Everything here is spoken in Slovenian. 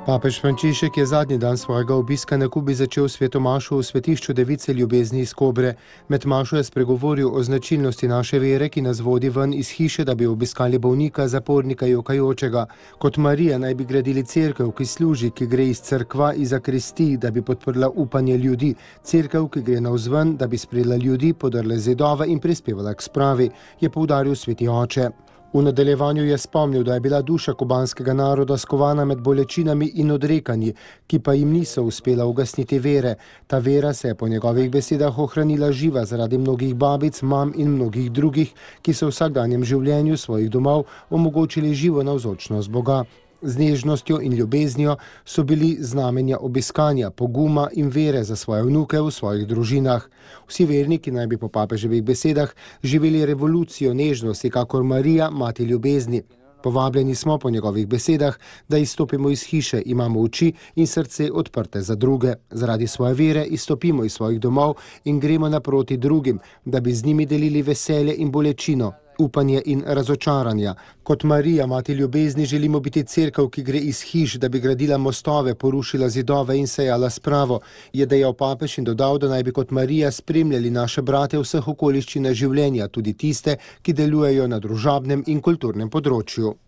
Papež Frančišek je zadnji dan svojega obiska na Kubi začel svetomašo v svetišču Device ljubezni iz Kobre. Med mašo je spregovoril o značilnosti naše vere, ki nas vodi ven iz hiše, da bi obiskali bolnika, zapornika, jokajočega. Kot Marija naj bi gradili cerkev, ki služi, ki gre iz cerkva, iz zakristij, da bi podprla upanje ljudi. Cerkev, ki gre navzven, da bi sprejela ljudi, podrla zidove in prispevala k spravi, je poudaril sveti oče. V nadaljevanju je spomnil, da je bila duša kubanskega naroda skovana med bolečinami in odrekanji, ki pa jim niso uspela ugasniti vere. Ta vera se je po njegovih besedah ohranila živa zaradi mnogih babic, mam in mnogih drugih, ki so v vsakdanjem življenju svojih domov omogočili živo navzočnost Boga. Z nežnostjo in ljubeznijo so bili znamenja obiskanja, poguma in vere za svoje vnuke v svojih družinah. Vsi verniki naj bi po papeževih besedah živeli revolucijo nežnosti, kakor Marija, mati ljubezni. Povabljeni smo po njegovih besedah, da izstopimo iz hiše, imamo oči in srce odprte za druge. Zaradi svoje vere izstopimo iz svojih domov in gremo naproti drugim, da bi z njimi delili veselje in bolečino, upanje in razočaranja. Kot Marija, mati ljubezni, želimo biti cerkev, ki gre iz hiš, da bi gradila mostove, porušila zidove in sejala spravo, je dejal papež in dodal, da naj bi kot Marija spremljali naše brate vseh okoliščinah življenja, tudi tiste, ki delujejo na družabnem in kulturnem področju.